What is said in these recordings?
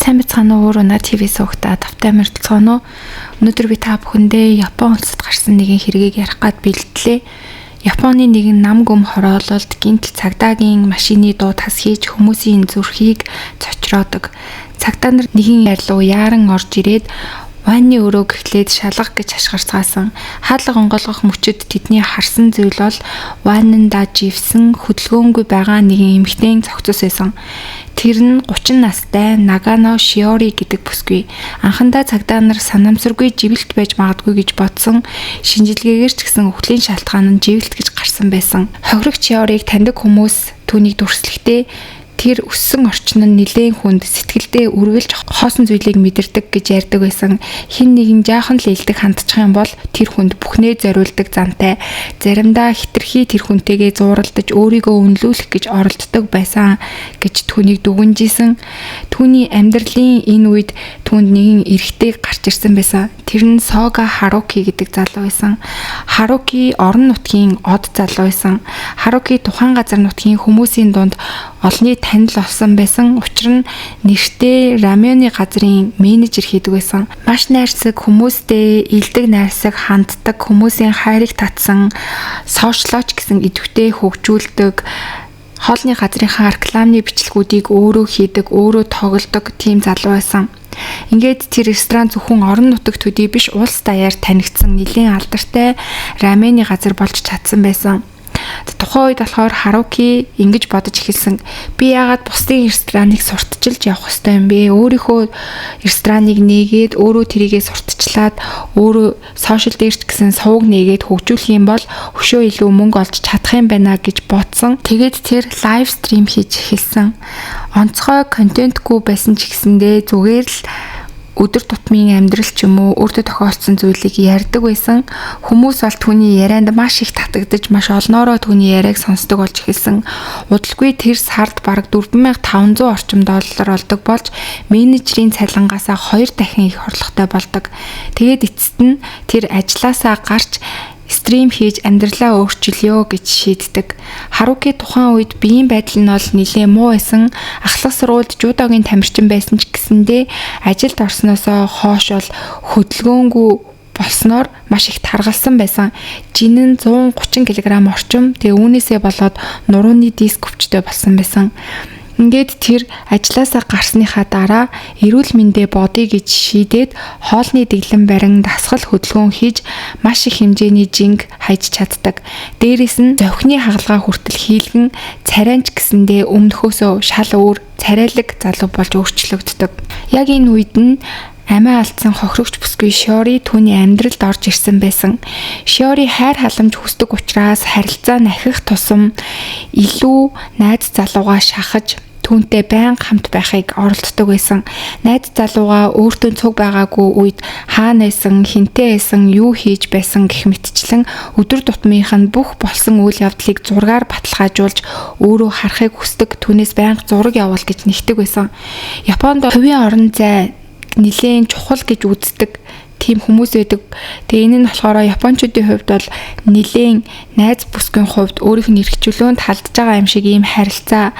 Сайн бацгаана уу, Уна ТV суугтаа тавтай мөрөлцгөнөө. Өнөөдөр би та бүхэндээ Япон улсад гарсан нэгэн хэргийг ярих гад бэлдлээ. Японы нэгэн нам гүм хороололд гинтл цагдаагийн машины дуу тас хийж хүмүүсийн зүрхийг цочроодог. Цагдаа нар нэгэн ярил руу яаран орж ирээд ванны өрөө гэхлээд шалгах гэж хашгирцгаасан. Хаалга онголгох мөчөд тэдний харсан зүйл бол ваннда живсэн хөдөлгөөнгүй байгаа нэгэн эмэгтэйн цогцос байсан. Тэр нь 30 настай Нагано Шиори гэдэг бүсгүй. Анхандаа цагдаа нар санамсаргүй живэлт байж магадгүй гэж бодсон. Шинжилгээгээр ч гэсэн өхлийн шалтгаан нь живэлт гэж гарсан байсан. Хохирогч Шиориг таньдаг хүмүүс түүнийг дүрслэхдээ тэр өссөн орчин нь нэлээд хүнд сэтгэлдээ үргэлж хоосон зүйлийг мэдэрдэг гэж ярьдаг байсан. Хин нэгэн жаахан л илдэг хандчих юм бол тэр хүнд бүхнээ зориулдаг зантай. Заримдаа хитрхи тэр хүнтэйгээ зууралдаж өөрийгөө үнэлүүлэх гэж оролддог байсан гэж түүнийг дүгнжсэн. Түүний амьдралын энэ үед түүнд нэгэн эрэгтэй гарч ирсэн байсан. Тэр нь Сога Харуки гэдэг залуу байсан. Харуки орон нутгийн од залуу байсан. Харуки тухайн газар нутгийн хүмүүсийн дунд олонний танил болсон байсан. Учир нь нэртэй рамены газрын менежер хийдэг байсан. Маш найрсаг хүмүүстэй илдэг найрсаг ханддаг, хүмүүсийн хайрыг татсан, сошиалч гэсэн идэвхтэй хөгжүүлдэг, хоолны газрынхаа рекламны бичлэгүүдийг өөрөө хийдэг, өөрөө тоглодог тийм залуу байсан. Ингээд тэр ресторан зөвхөн орон нутаг төдий биш улс даяар танигдсан нэлийн алдартай рамены газар болж чадсан байсан. Тухайн үед болохоор Харуки ингэж бодож эхэлсэн. Би яагаад бусдын рестораныг сурталчилж явах ёстой юм бэ? Өөрийнхөө рестораныг нээгээд өөрөө тэрийгээ сурталчлаад өөрөө сошиал дээр ч гэсэн сувг нээгээд хөгжүүлэх юм бол өшөө илүү мөнгө олж чадах юм байна гэж бодсон. Тэгээд тэр лайв стрим хийж эхэлсэн. Онцгой контентгүй байсан ч гэсэндээ зүгээр л өдөр тутмын амьдрал ч юм уу өөртөө тохиолдсон зүйлийг ярьдаг байсан. Хүмүүс бол түүний ярианд маш их татагдаж маш олноороо түүний яриаг сонсдог болж эхэлсэн. Удалгүй тэр сард бараг 4500 орчим доллар олдог болж менежерийн цалингаасаа 2 дахин их орлоготой болдог. Тэгээд эцэст нь тэр ажилласаа гарч стрим хийж амьдралаа өөрчилё гэж шийддэг. Харуки тухайн үед биеийн байдал нь бол нэлээд муу байсан. Ахлах сургуульд жудогийн тамирчин байсан ч гэсэндээ ажилд орсноосоо хойш бол хөдөлгөөнгүй болсноор маш их таргалсан байсан. Жин нь 130 кг орчим. Тэгээ үүнээсээ болоод нурууны диск өвчтэй болсон байсан. Ингээд тэр ажилласаа гарсныхаа дараа эрүүл мэндэ бодъё гэж шийдээд хоолны дэглэм барин дасгал хөдөлгөөн хийж маш их хэмжээний жинг хайж чаддаг. Дээрээс нь зовхны хагалгаа хүртэл хийлгэн царайч гэсэндээ өмнөхөөсөө шал өөр царайлаг залуу болж өөрчлөгддөг. Яг энэ үед нь амиа алдсан хохирогч бүсгүй Шиори түүний амьдралд орж ирсэн байсан. Шиори хайр халамж хүсдэг учраас харилцаа нахих тусам илүү найз залуугаа шахаж түүнтэй байнга хамт байхыг оролддог байсан. Найз залуугаа өөртөө цуг байгаагүй үед хаана байсан, хинтээ байсан, юу хийж байсан гэх мэтчлэн өдөр тутмынх нь бүх болсон үйл явдлыг зургаар баталгаажуулж өөрөө харахыг хүсдэг. Түүнээс байнга зураг явуул гэж нэгдэг байсан. Японд хувийн орон зай нэлээд чухал гэж үздэг тийм хүмүүс байдаг. Тэгээ энэ нь болохоор японочдын хувьд бол нэлээд найз бүсгийн хувьд өөрийнх нь эрхчлөөнд халдж байгаа юм шиг ийм харилцаа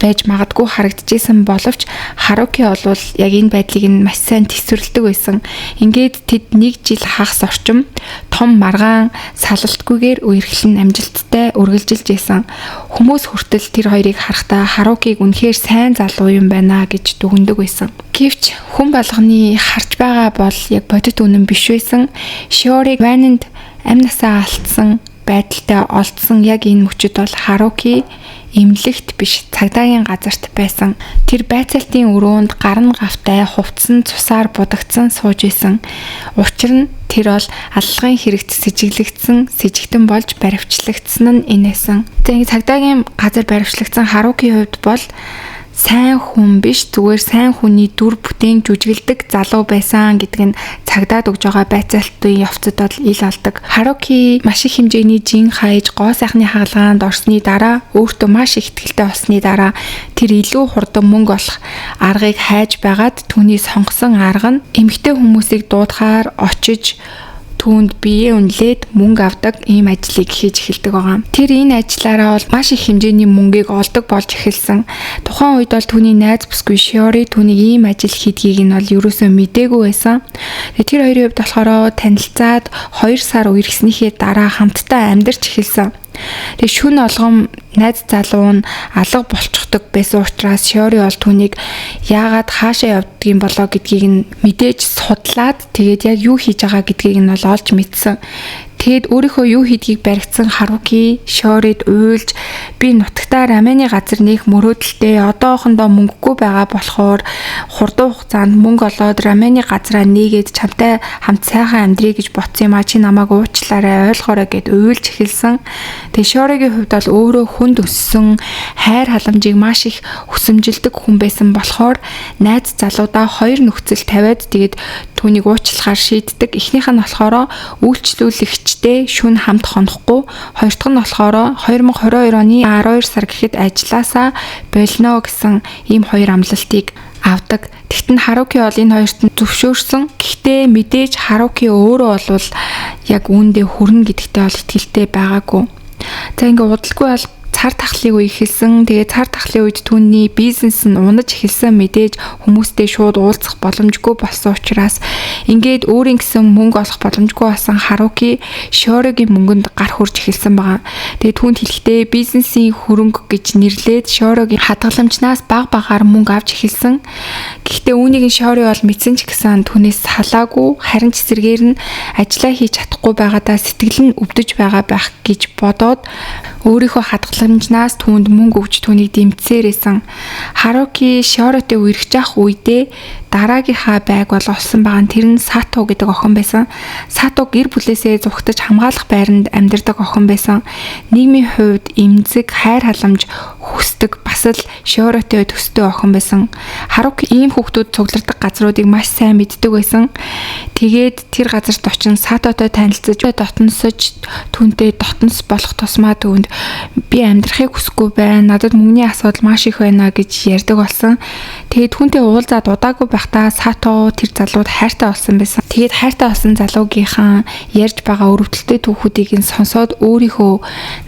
байж магадгүй харагдажсэн боловч Харуки бол яг энэ байдлыг нь маш сайн төсвөрлөдөг байсан. Ингээд тэд 1 жил хагас орчим том маргаан салалтгүйгээр үерхлэн амжилттай үргэлжилж байсан. Хүмүүс хүртэл тэр хоёрыг харахтаа Харукиг үнэхээр сайн залуу юм байна гэж дүгнэдэг байсан. Гэвч хүн болгоны харж байгаа бол яг бодит үнэн биш байсан. Шиориг ваннд амь насаа алдсан байдалтай олдсон яг энэ мөчөд бол Харуки эмнэлэгт биш цагдаагийн газарт байсан. Тэр байцаалтын өрөөнд гарн гавтай хувцсан цусаар будагдсан сууж исэн. Учир нь тэр бол аллагын хэрэгт сэжиглэгдсэн болж баривчлагдсан нь инээсэн. Тэгээд цагдаагийн газар баривчлагдсан Харуки хувьд бол сайн хүн биш зүгээр сайн хүний дүр бүтээн жүжиглдэг залуу байсан гэдэг нь цагдаад өгж байгаа байцаалтын явцад бол ил алдаг. Харуки маш их хэмжээний жин хайж гоо сайхны хаалгаанд орсны дараа өөртөө маш их ихтгэлтэй болсны дараа тэр илүү хурдан мөнгө олох аргыг хайж байгаад түүний сонгосон арга нь эмэгтэй хүмүүсийг дуудахаар очиж түүнд бие үнэлээд мөнгө авдаг ийм ажлыг хийж эхэлдэг байгаа. Тэр энэ ажлаараа бол маш их хэмжээний мөнгийг олдог болж эхэлсэн. Тухайн үед бол түүний найз бүсгүй Shiori түүнийг ийм ажил хийдгийг нь бол ерөөсөө мэдээгүй байсан. Тэр хоёрын хувьд болохоор танилцаад 2 сар үргэлжснийхээ дараа хамтдаа амьдарч эхэлсэн. Тэгээ шүн олгом найз залуу нь алга болчихдог байсан учраас Shiori бол түүнийг яагаад хаашаа явдгийм болоо гэдгийг нь мэдээж судлаад тэгээд яг юу хийж байгаа гэдгийг нь бол олж мэдсэн. Тэгэд өөрийнхөө юу хийдгийг баригдсан Haruki Shiori'д уйлж би нутагтаа рамены газар нээх мөрөөдөлтэй одоохондоо мөнгөгүй байгаа болохоор хурдан хугацаанд мөнгө олоод рамены газараа нээгээд чамтай хамт сайхан амьдрий гэж ботсон юм а чи намайг уучлаарай ойлгоорой гэд уйлж эхэлсэн. Тэгээ Shiori'гийн хувьд бол өөрөө хүнд өссөн хайр халамжийг маш их хүсэмжилдэг хүн байсан болохоор найз залуудаа 2 нөхцөл тавиад тэгээд түүнийг уучлахаар шийддэг. Эхнийх нь болохоор үйлчлүүлэгчтэй шүн хамт хонохгүй. Хоёр дахь нь болохоор 2022 оны 12 сар гэхэд ажилласаа болно гэсэн ийм 2 амлалтыг авдаг. Тэгтэн Haruki бол энэ хоёрт нь зөвшөөрсөн. Гэхдээ мэдээж Haruki өөрөө бол яг үүндээ хүрнэ гэдэгтээ бол итгэлтэй байгаагүй. За ингээ удалгүй бол цар тахлын үе эхэлсэн. Тэгээ цар тахлын үед түүний бизнес нь унаж эхэлсэн мэдээж хүмүүстэй шууд уулзах боломжгүй болсон учраас ингээд өөрийн гэсэн мөнгө олох боломжгүй болсон Haruki Shiori-гийн мөнгөнд гар хурж эхэлсэн байгаа. Тэгээ түүнд хэлэхдээ бизнесийн хөрөнгө гэж нэрлээд Shiori-гийн хадгаламжнаас багаар мөнгө авч эхэлсэн. Гэхдээ үүнийг Shiori бол мэдсэн ч гэсэн түүнээс салаагүй, харин ч эсрэгээр нь ажиллаа хийж чадахгүй байгаадаа сэтгэл нь өвдөж байгаа байх гэж бодоод өөрийнхөө хадгаламжнаас түүнд мөнгө өгч түүнийг дэмжсээрсэн. Haruki Shiori-тэй үргэж явах үедээ дараагийнхаа байг бол олсон байгаа нь тэр нь Sato гэдэг охин байсан. Sato гэр бүлээсээ зугтаж хамгаалах байранд амьдардаг охин байсан. Нийгмийн хувьд эмзэг, хайр халамж хүсдэг бас л Shiori-тэй төстэй охин байсан. Haruki ийм хүүхдүүд цуглардаг газруудыг маш сайн мэддэг байсан. Тэгээд тэр газарт очин Satoтой танилцаж, дотносож түүнтэй дотнос болох тусмаа түүнд би амьдрахыг хүсэхгүй байна. Надад мөнгөний асуудал маш их байна гэж ярьдаг болсон. Тэгээд түүнтэй уулзаад удаагүй байхдаа Sato тэр залууд хайртай болсон байсан. Тэгээд хайртай болсон залуугийнхаа ярьж байгаа өрөвдөлтөй түүхүүдийг нь сонсоод өөрийнхөө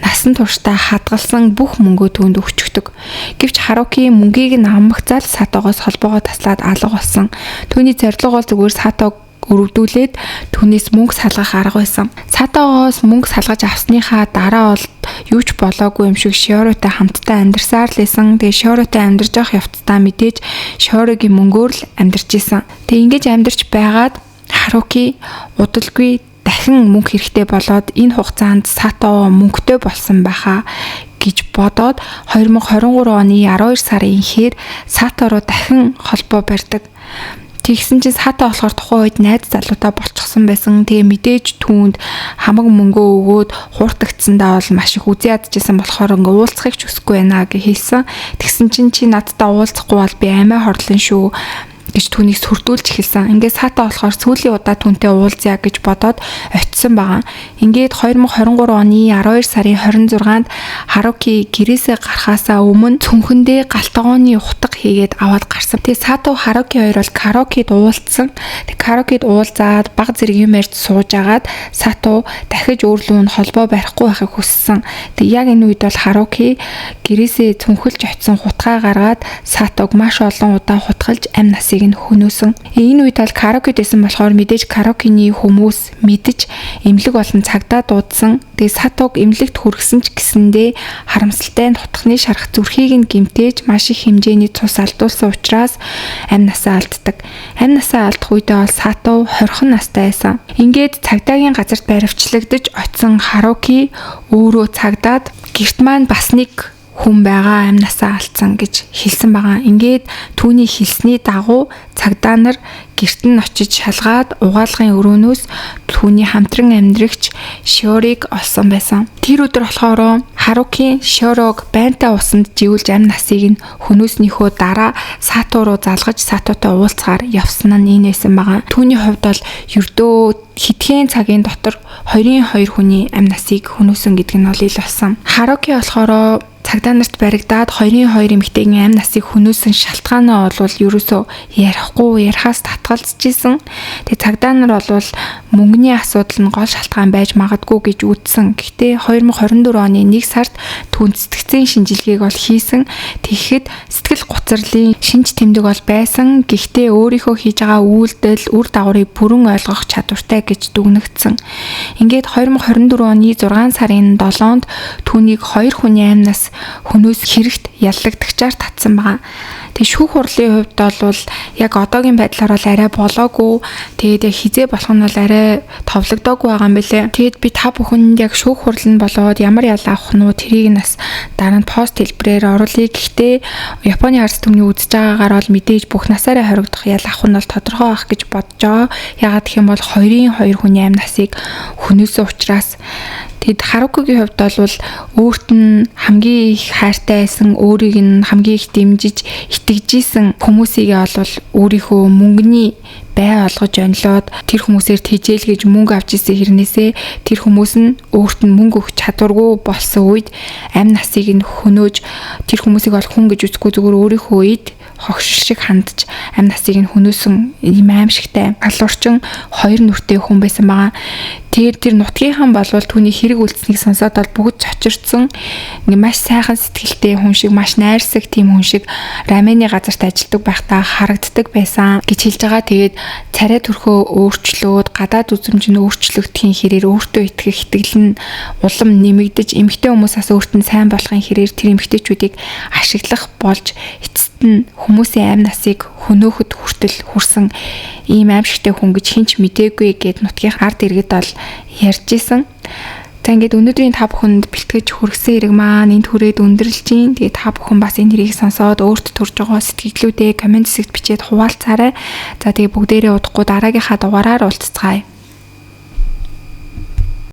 насан туршдаа хадгалсан бүх мөнгөө түүнд өгчөгдөг. Гэвч Haruki мөнгийг нь аммагцаал Satогоос холбоогоо таслаад алга болсон. Түүний зорилго бол зүгээр Satог өрөвдүүлээд түүнээс мөнгө салгах арга байсан. Satогоос мөнгө салгаж авсныхаа дараа бол юу ч болоогүй юм шиг Shiori-тай хамтдаа амьдарсаар л байсан. Тэгээ Shiori-тай амьдарч явах явцдаа мэдээж Shiori-гийн мөнгөөр л амьдарч исэн. Тэгээ ингэж амьдарч байгаад Haruki удалгүй дахин мөнгө хэрэгтэй болоод энэ хугацаанд Sato мөнгөтэй болсон байхаа гэж бодоод 2023 оны 12 сарын эхээр Sato руу дахин холбоо барьдаг. Тэгсэн чинь Sato болохоор тухайн үед найз залуутай болчихсон байсан. Тэгээ мэдээж түүнд хамаг мөнгөө өгөөд хууртагдсандаа бол маш их үзий ядчихсан болохоор ингээ уулзахыг ч хүсэхгүй байна гэж хэлсэн. Тэгсэн чинь чи надтай уулзахгүй бол би амиа хорлон шүү гэж түүнийг сүрдүүлж эхэлсэн. Ингээд Sato болохоор сүүлийн удаа түүнтэй уулзъя гэж бодоод очисон байгаа. Ингээд 2023 оны 12 сарын 26-нд Haruki гэрээсээ гарахаасаа өмнө цүнхэндээ галтгооны утга хийгээд аваад гарсан. Тэгээ Sato Haruki хоёр бол караокед уулзсан. Тэгээ караокед уулзаад баг зэргийн мэрд сууж агаад Sato дахиж өөрлөө нь холбоо барихгүй байхыг хүссэн. Тэгээ яг энэ үед бол Haruki гэрээсээ цүнхэлж очисон хутгаа гаргаад Satог маш олон удаа хутгалж амь насыг нь хөнөөсөн. Энэ үед бол караокед байсан болохоор мэдээж караокений хүмүүс мэдж эмнэлэг болон цагдаа дуудсан. Тэгээ Satог эмнэлэгт хүргэсэн ч гэсэндээ харамсалтай нь хутганы шарах зүрхийг нь гэмтээж маш их хэмжээний цус алдуулсан учраас амь насаа алддаг. Амь насаа алдах үедээ бол Sato 20 настай байсан. Ингээд цагдаагийн газарт баривчлагдаж очисон Haruki өөрөө цагдаад гэрт маань бас нэг хүн байгаа амь насаа алдсан гэж хэлсэн байгаа. Ингээд түүний хэлсний дагуу цагдаа нар гэрт нь очиж шалгаад угаалгын өрөөнөөс түүний хамтран амьдрагч Shiori-г олсон байсан. Тэр өдөр болохоор Haruki Shiori-г байнтай усанд живүүлж амь насыг нь хөнөөснийхөө дараа Sato руу залгаж Satoтой уулзахаар явсан нь энэ байсан байгаа. Түүний хувьд бол ердөө хэдхэн цагийн дотор 22 хүний амь насыг хөнөөсөн гэдэг нь бол ил болсон. Haruki болохоор цагдаа нарт баригдаад 2 эмэгтэйгийн амь насыг хөнөөсөн шалтгаанаа бол ерөөсөө ярихаас татгалзчихсэн. Тэгээ цагдаа нар бол мөнгөний асуудал нь гол шалтгаан байж магадгүй гэж үзсэн. Гэхдээ 2024 оны 1 сард түүнд сэтгцийн шинжилгээг бол хийсэн. Тэгэхэд сэтгэл гоцрлын шинж тэмдэг бол байсан. Гэхдээ өөрийнхөө хийж байгаа үйлдэл үр дагаврыг бүрэн ойлгох чадвартай гэж дүгнэгдсэн. Ингээд 2024 оны 6 сарын 7-нд түүнийг 2 хүний амнаас хөнөөс хэрэгт яллагдагчаар татсан байгаа. Тэгээ шүүх хурлын хувьд бол яг одоогийн байдлаар бол арай болоогүй. Тэгээд яг хизээ болох нь бол арай товлогдоогүй байгаа юм билэ. Тэгээд би та бүхэнд яг шүүх хурал нь болоод ямар ял авах нь тэрийг нас дараа нь пост хэлбэрээр оруулъя. Гэхдээ Японы ард түмний үзэж байгаагаар бол мэдээж бүх насаараа хоригдох ял авах нь бол тодорхой байх гэж бодож байгаа. Ягаад гэх юм бол 2 хүний амь насыг хөнөөсөн учраас. Тэгэд Харукигийн хувьд бол өөрт нь хамгийн их хайртай байсан, өөрийг нь хамгийн их дэмжиж итгэжсэн хүмүүсийг бол өөрийнхөө мөнгөний бай олгож онлоод тэр хүмүүсээр тэжээл гэж мөнгө авч ирсэн хэрнээсээ тэр хүмүүс нь өөрт нь мөнгө өгч чадваргүй болсон үед амь насыг нь хөнөөж тэр хүмүүсийг бол хүн гэж үзэхгүй зүгээр өөрийнхөө үед хогшил шиг хандж амь насыг нь хөнөөсөн ийм аимшигтай алуурчин 2 нүртэй хүн байсан байгаа. Тэр нутгийнхан болвол түүний хэрэг үйлдэлснийг сонсоод бол бүгд цочирдсан. Ингээ маш сайхан сэтгэлтэй хүн шиг, маш найрсаг тийм хүн шиг рамены газарт ажилладаг байхдаа харагддаг байсан гэж хэлж байгаа. Тэгээд царай төрхөө өөрчлөөд гадаад үзмж нь өөрчлөгдөхийн хэрээр өөртөө итгэх итгэл нь улам нэмэгдэж эмэгтэй хүмүүсээс өөрт нь сайн болохын хэрээр тэр эмэгтэйчүүдийг ашиглах болж эцэст нь хүмүүсийн амь насыг хөнөөхөд хүртэл хүрсэн ийм аимшигтай хүн гэж хинч мдээгүй гэд нутгийн ард иргэд бол ярьж исэн. За ингээд өнөөдрийн та бүхэнд бэлтгэж хүргэсэн хэрэг маань энд хүрээд өндөрлж гин. Тэгээд та бүхэн бас энэ хэргийг сонсоод өөрт төрж байгаа сэтгэлдлүүдээ комент хэсэгт бичээд хуваалцаарай. За тэгээд бүгдээрээ удахгүй дараагийнхаа дугаараар уулзцгаая.